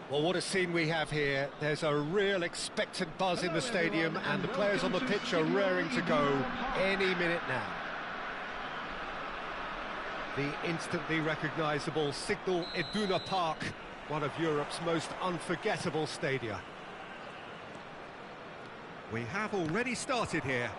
Well, what a scene we have here. There's a real expectant buzz in the stadium, and the players on the pitch are raring to go any minute now. The instantly recognisable Signal Iduna Park, one of Europe's most unforgettable stadia. We have already started here.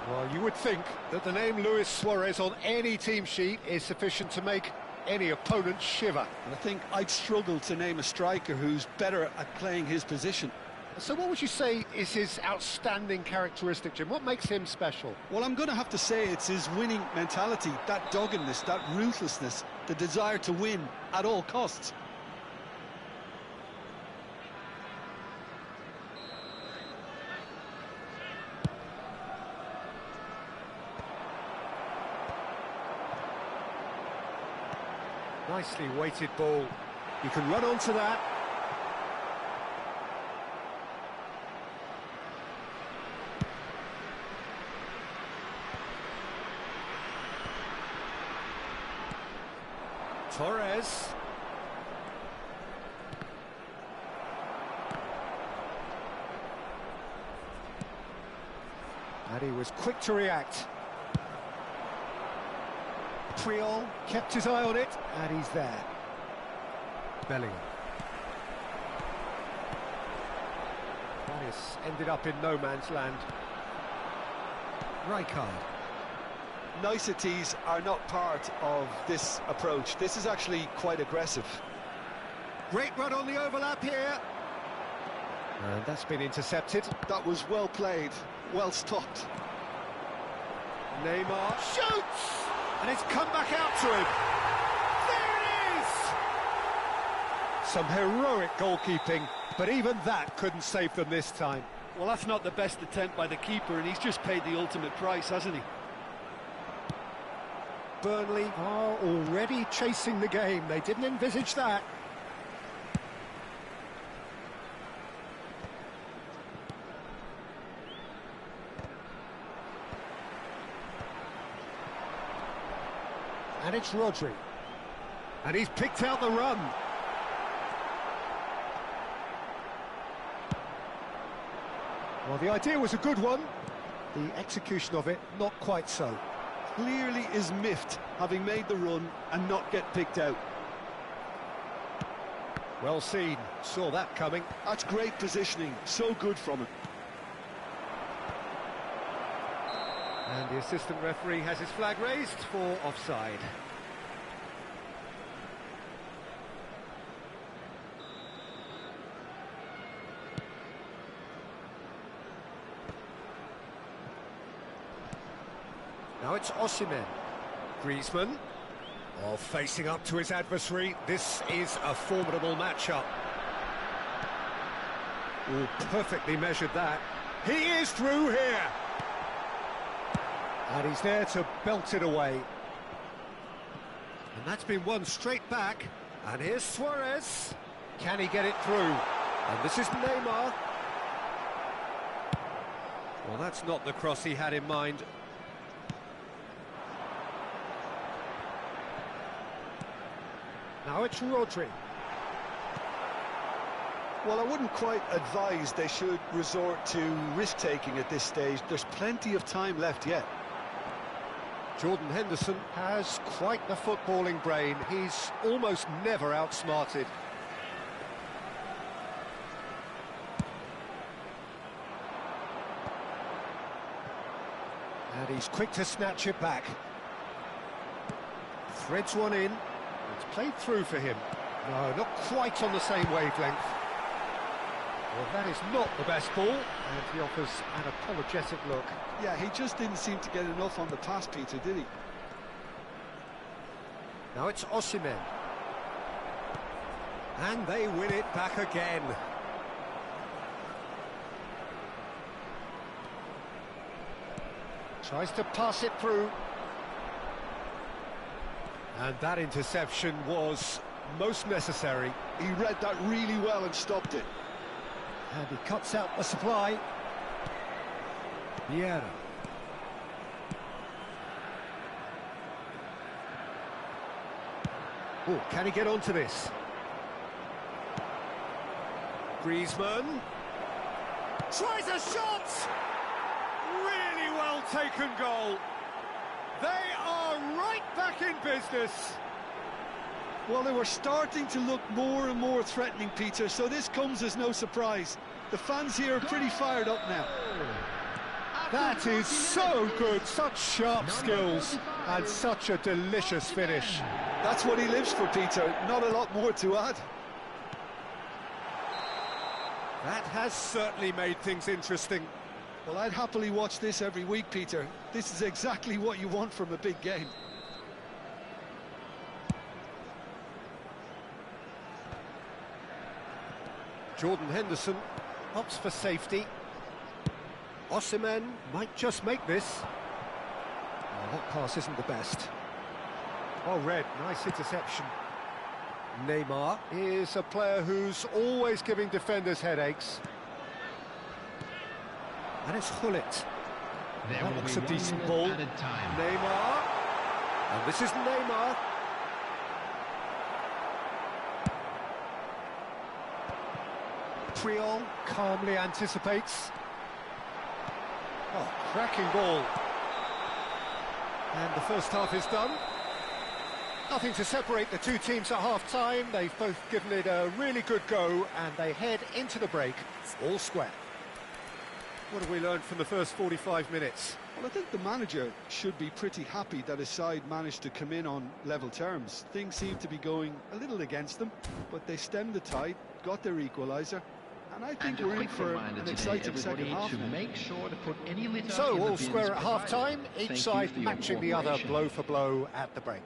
Well, you would think that the name Luis Suarez on any team sheet is sufficient to make any opponent shiver. And I think I'd struggle to name a striker who's better at playing his position. So what would you say is his outstanding characteristic, Jim? What makes him special? Well, I'm going to have to say it's his winning mentality, that doggedness, that ruthlessness, the desire to win at all costs. Nicely weighted ball. You can run onto that. Torres. And he was quick to react. Puyol kept his eye on it, and he's there. Bellingham. This ended up in no man's land. Rijkaard. Niceties are not part of this approach. This is actually quite aggressive. Great run on the overlap here. And that's been intercepted. That was well played, well stopped. Neymar shoots! And it's come back out to him. There it is! Some heroic goalkeeping, but even that couldn't save them this time. Well, that's not the best attempt by the keeper, and he's just paid the ultimate price, hasn't he? Burnley are already chasing the game. They didn't envisage that. And it's Rodri. And he's picked out the run. Well, the idea was a good one. The execution of it, not quite so. Clearly is miffed, having made the run and not get picked out. Well seen. Saw that coming. That's great positioning. So good from him. And the assistant referee has his flag raised for offside. Now it's Osimhen. Griezmann. Oh, facing up to his adversary. This is a formidable matchup. Oh, perfectly measured that. He is through here. And he's there to belt it away. And that's been won straight back. And here's Suarez. Can he get it through? And this is Neymar. Well, that's not the cross he had in mind. Now it's Rodri. Well, I wouldn't quite advise they should resort to risk-taking at this stage. There's plenty of time left yet. Jordan Henderson has quite the footballing brain. He's almost never outsmarted. And he's quick to snatch it back. Threads one in. It's played through for him. No, not quite on the same wavelength. Well, that is not the best ball, and he offers an apologetic look. Yeah, he just didn't seem to get enough on the pass, Peter, did he? Now it's Osimhen. And they win it back again. Tries to pass it through. And that interception was most necessary. He read that really well and stopped it. And he cuts out the supply. Vieira. Oh, can he get onto this? Griezmann tries a shot! Really well taken goal. They are right back in business. Well, they were starting to look more and more threatening, Peter, so this comes as no surprise. The fans here are pretty fired up now. That is so good, such sharp skills and such a delicious finish. That's what he lives for, Peter, not a lot more to add. That has certainly made things interesting. Well, I'd happily watch this every week, Peter. This is exactly what you want from a big game. Jordan Henderson opts for safety. Osimhen might just make this. Oh, that pass isn't the best. Well read, nice interception. Neymar is a player who's always giving defenders headaches. And it's Gullit. That looks a decent ball. Neymar. And this is Neymar. Triol calmly anticipates. Oh, cracking ball. And the first half is done. Nothing to separate the two teams at half-time. They've both given it a really good go, and they head into the break all square. What have we learned from the first 45 minutes? Well, I think the manager should be pretty happy that his side managed to come in on level terms. Things seem to be going a little against them, but they stemmed the tide, got their equaliser, and I think we're in for an exciting second half. So, all square at half-time, each side matching the other blow for blow at the break.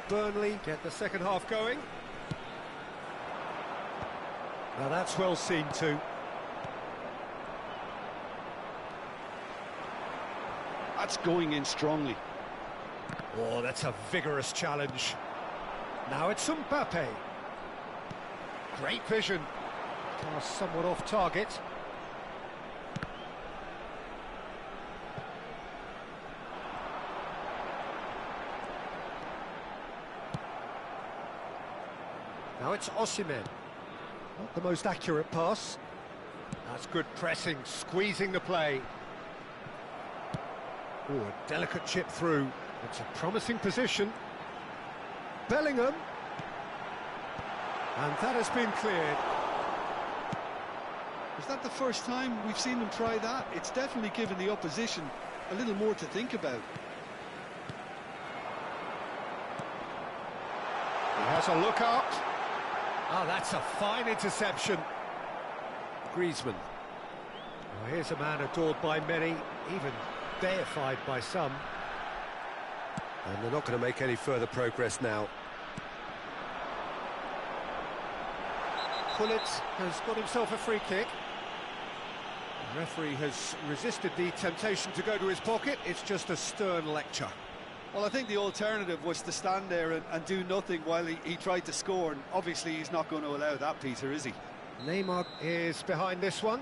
Burnley get the second half going. Now that's well seen too. That's going in strongly. Oh, that's a vigorous challenge. Now it's Mbappe. Great vision. Pass somewhat off target. Now it's Osimhen. Not the most accurate pass. That's good pressing, squeezing the play. Oh, a delicate chip through. It's a promising position. Bellingham. And that has been cleared. Is that the first time we've seen them try that? It's definitely given the opposition a little more to think about. He has a look up. Oh, that's a fine interception. Griezmann. Oh, here's a man adored by many, even deified by some. And they're not going to make any further progress now. Gullit has got himself a free kick. The referee has resisted the temptation to go to his pocket. It's just a stern lecture. Well, I think the alternative was to stand there and do nothing while he tried to score, and obviously he's not going to allow that, Peter, is he? Neymar is behind this one.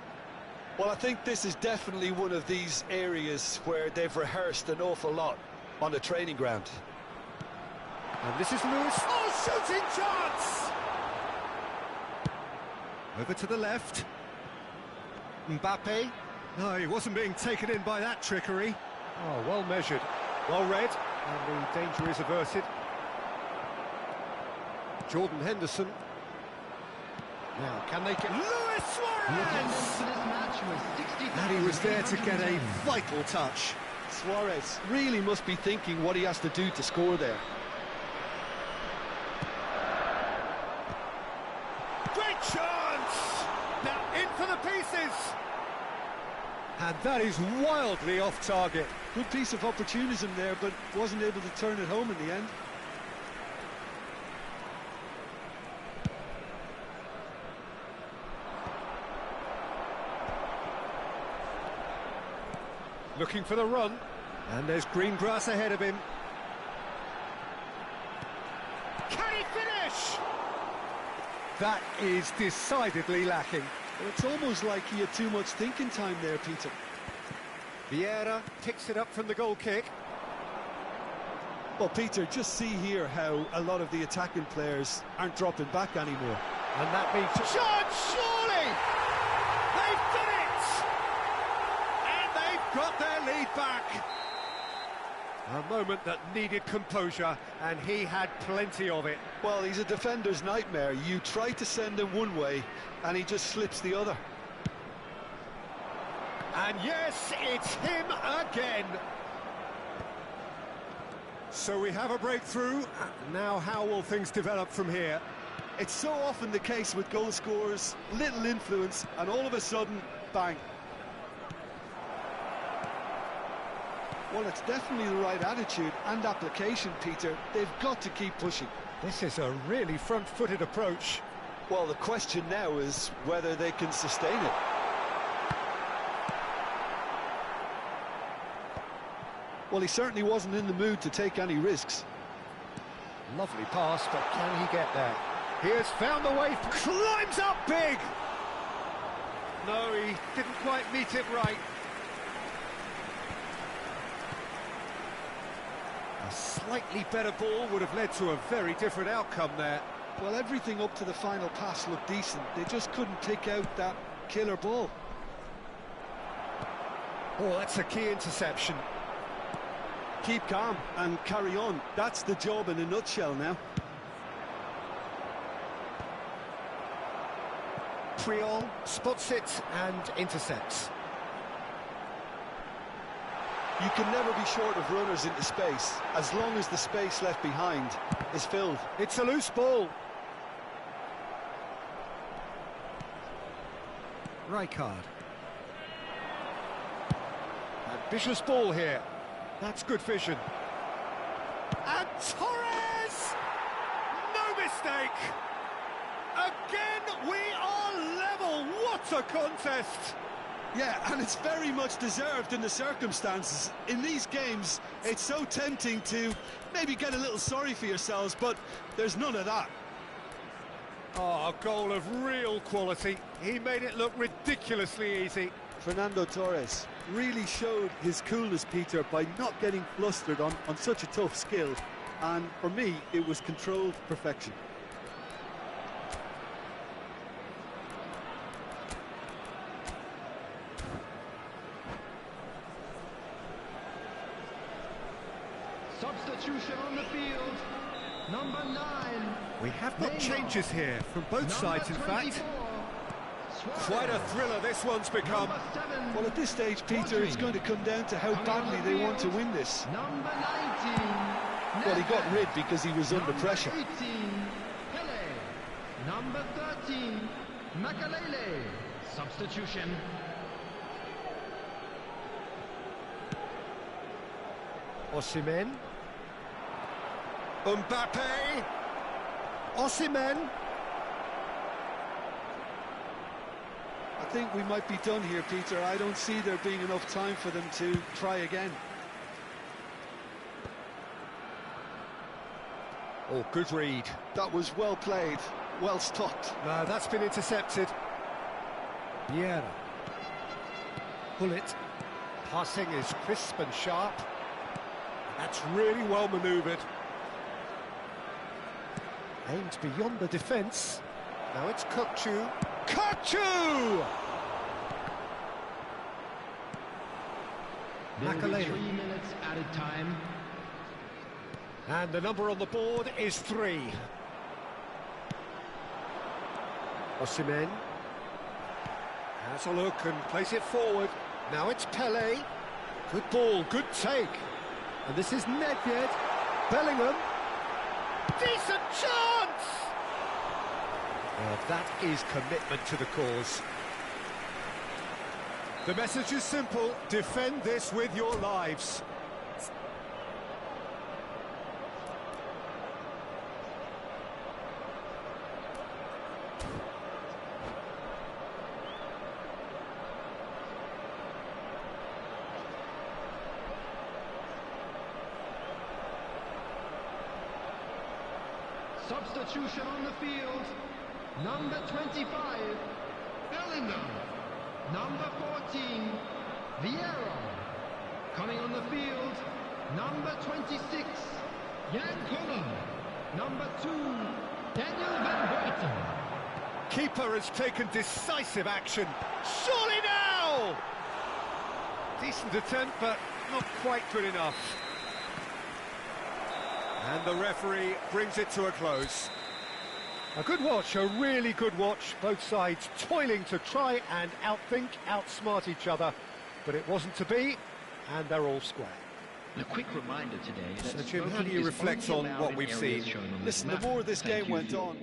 Well, I think this is definitely one of these areas where they've rehearsed an awful lot on the training ground. And this is Lewis. Oh, shooting chance! Over to the left. Mbappe. No, he wasn't being taken in by that trickery. Oh, well measured, well read, and the danger is averted. Jordan Henderson. Now, can they get... Luis Suarez! And he was there to get a vital touch. Suarez really must be thinking what he has to do to score there. Great chance! Now in for the pieces! And that is wildly off target. Good piece of opportunism there, but wasn't able to turn it home in the end. Looking for the run. And there's green grass ahead of him. Can he finish? That is decidedly lacking. Well, it's almost like he had too much thinking time there, Peter. Vieira picks it up from the goal kick. Well, Peter, just see here how a lot of the attacking players aren't dropping back anymore. And that means... Shot, surely! They've done it! And they've got their lead back. A moment that needed composure, and he had plenty of it. Well, he's a defender's nightmare. You try to send him one way, and he just slips the other. And yes, it's him again. So we have a breakthrough. Now how will things develop from here? It's so often the case with goal scorers, little influence, and all of a sudden, bang. Well, it's definitely the right attitude and application, Peter. They've got to keep pushing. This is a really front-footed approach. Well, the question now is whether they can sustain it. Well, he certainly wasn't in the mood to take any risks. Lovely pass, but can he get there? He has found the way, climbs up big! No, he didn't quite meet it right. A slightly better ball would have led to a very different outcome there. Well, everything up to the final pass looked decent. They just couldn't pick out that killer ball. Oh, that's a key interception. Keep calm and carry on. That's the job in a nutshell now. Priol spots it and intercepts. You can never be short of runners into space, as long as the space left behind is filled. It's a loose ball. Rijkaard. Ambitious ball here. That's good vision. And Torres! No mistake! Again, we are level. What a contest! Yeah, and it's very much deserved in the circumstances. In these games, it's so tempting to maybe get a little sorry for yourselves, but there's none of that. Oh, a goal of real quality. He made it look ridiculously easy. Fernando Torres really showed his coolness, Peter, by not getting flustered on such a tough skill. And for me, it was controlled perfection. Substitution on the field, number 9. We have got changes here from both sides, in fact. Quite a thriller this one's become. Well, at this stage, Peter, it's going to come down to how badly they want to win this. Number 19. Well, he got rid because he was under pressure. 18, Pele. Number 13, Makalele. Substitution. Osimhen. Mbappe. Osimhen. I think we might be done here, Peter. I don't see there being enough time for them to try again. Oh, good read. That was well played, well stopped. No, that's been intercepted. Vieira. Bullet. Passing is crisp and sharp. That's really well manoeuvred. Aimed beyond the defence. Now it's Kukçu. Kukçu! Makalele. 3 minutes added time. And the number on the board is 3. Osimhen has a look and plays it forward. Now it's Pele. Good ball, good take. And this is Nedved. Bellingham. Decent chance! Well, that is commitment to the cause. The message is simple: defend this with your lives. Substitution on the field. Number 25, Bellingham. Number 14, Vieira. Coming on the field, number 26, Jan Koller. Number 2, Daniel Van Buiten. Keeper has taken decisive action. Surely now! Decent attempt, but not quite good enough. And the referee brings it to a close. A good watch, a really good watch. Both sides toiling to try and outthink, outsmart each other. But it wasn't to be, and they're all square. A quick reminder today that So, Jim, how do you reflect on what we've seen? Listen, the more this game went on,